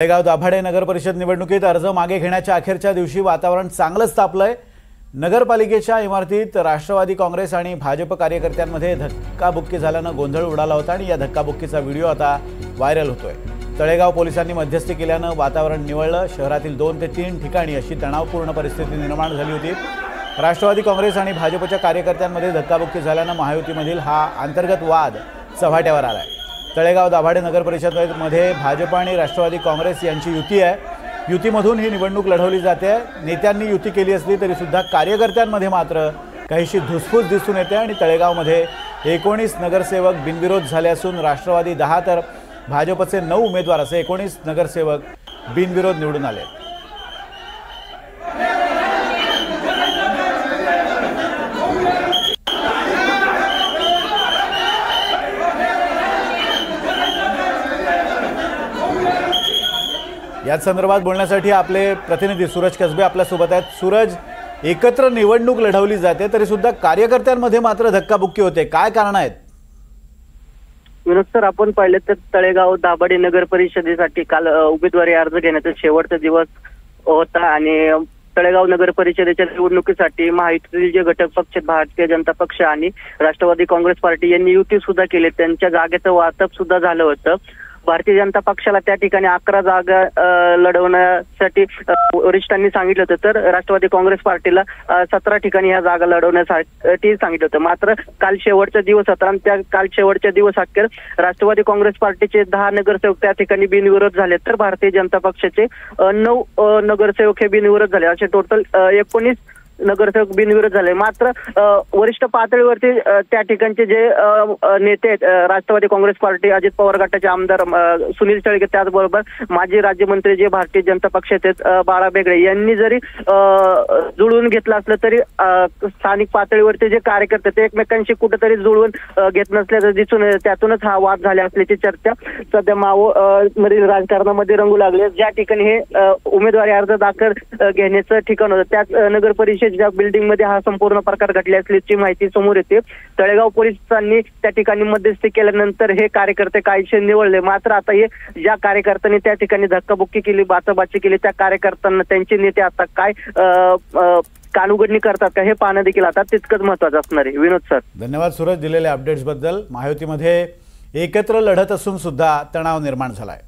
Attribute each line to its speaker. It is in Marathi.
Speaker 1: तळेगाव दाभाडे नगर परिषद निवडणुकीत अर्ज मागे घेण्याच्या अखेरच्या दिवशी वातावरण चांगलंच तापलंय। नगरपालिकेच्या इमारतीत राष्ट्रवादी काँग्रेस आणि भाजप कार्यकर्त्यांमध्ये धक्काबुक्की झाल्यानं गोंधळ उडाला होता आणि या धक्काबुक्कीचा व्हिडिओ आता व्हायरल होतोय। तळेगाव पोलिसांनी मध्यस्थी केल्यानं वातावरण निवळलं। शहरातील 2 ते 3 ठिकाणी अशी तणावपूर्ण परिस्थिती निर्माण झाली होती। राष्ट्रवादी काँग्रेस आणि भाजपच्या कार्यकर्त्यांमध्ये धक्काबुक्की झाल्यानं महायुतीमधील हा अंतर्गत वाद चव्हाट्यावर आलाय। तळेगाव दाभाडे नगर परिषदेमध्ये भाजप आणि राष्ट्रवादी काँग्रेस यांची युती आहे। युतीमधून ही निवडणूक लढवली जाते। नेत्यांनी युती केली असली तरी सुद्धा कार्यकर्त्यांमध्ये मात्र काहीशी धुसफूस दिसून येते आणि तळेगावमध्ये 19 नगरसेवक बिनविरोध झाले असून राष्ट्रवादी 10 तर भाजपचे 9 उमेदवार असे 19 नगरसेवक बिनविरोध निवडून आले। या संदर्भात बोलण्यासाठी आपले प्रतिनिधी सूरज कसबे आपल्या सोबत आहेत। सूरज, एकत्र निवडणूक लढवली जाते तरी सुद्धा कार्यकर्त्यांमध्ये मात्र धक्काबुक्की होते, काय कारण आहेत?
Speaker 2: विनोद सर, आपण पाहिले तर तळेगाव दाभाडे नगर परिषदेसाठी काल उमेदवारी अर्ज घेण्याचा शेवटचा दिवस होता आणि तळेगाव नगर परिषदेच्या निवडणुकीसाठी महायुतीतील जे घटक पक्ष भारतीय जनता पक्ष आणि राष्ट्रवादी काँग्रेस पार्टी यांनी युती सुद्धा केली। त्यांच्या जागेचं वाटप सुद्धा झालं होतं। भारतीय जनता पक्षाला त्या ठिकाणी 11 जागा लढवण्यासाठी वरिष्ठांनी सांगितलं होतं, तर राष्ट्रवादी काँग्रेस पार्टीला 17 ठिकाणी ह्या जागा लढवण्यासाठी सांगितलं होतं। मात्र काल शेवटचा दिवस होता आणि त्या काल शेवटच्या दिवस अखेर राष्ट्रवादी काँग्रेस पार्टीचे 10 नगरसेवक त्या ठिकाणी बिनविरोध झाले, तर भारतीय जनता पक्षाचे 9 नगरसेवक हे बिनविरोध झाले। असे टोटल 19 नगरसेवक बिनविरोध झाले। मात्र वरिष्ठ पातळीवरती त्या ठिकाणचे जे नेते आहेत, राष्ट्रवादी काँग्रेस पार्टी अजित पवार गटाचे आमदार सुनील चळगे, त्याचबरोबर माजी राज्यमंत्री जे भारतीय जनता पक्षाचे बाळा बेगडे यांनी जरी जुळवून घेतलं असलं तरी स्थानिक पातळीवरचे जे कार्यकर्ते ते एकमेकांशी कुठेतरी जुळवून घेत नसल्याचं दिसून येतं। त्यातूनच हा वाद झाला असल्याची चर्चा सध्या मधील राजकारणामध्ये रंगू लागली। ज्या ठिकाणी हे उमेदवारी अर्ज दाखल घेण्याचं ठिकाण होतं त्याच नगर परिषद ज्या बिल्डिंग मध्ये हा संपूर्ण प्रकार घडला असल्याची माहिती समोर येते। तळेगाव पोलिसांनी त्या ठिकाणी मध्यस्थी केल्यानंतर हे कार्यकर्ते काहीसे निवळले। मात्र आता हे ज्या कार्यकर्त्यांनी त्या ठिकाणी धक्काबुक्की केली, बाचाबाची केली, त्या कार्यकर्त्यांना त्यांचे नेते आता काय कानउघडणी करतात का हे पाहणं देखील आता तितकंच महत्त्वाचं असणार आहे। विनोद सर,
Speaker 1: धन्यवाद सूरज दिलेल्या अपडेट्स बद्दल। महायुतीमध्ये एकत्र लढत असून सुद्धा तणाव निर्माण झालाय।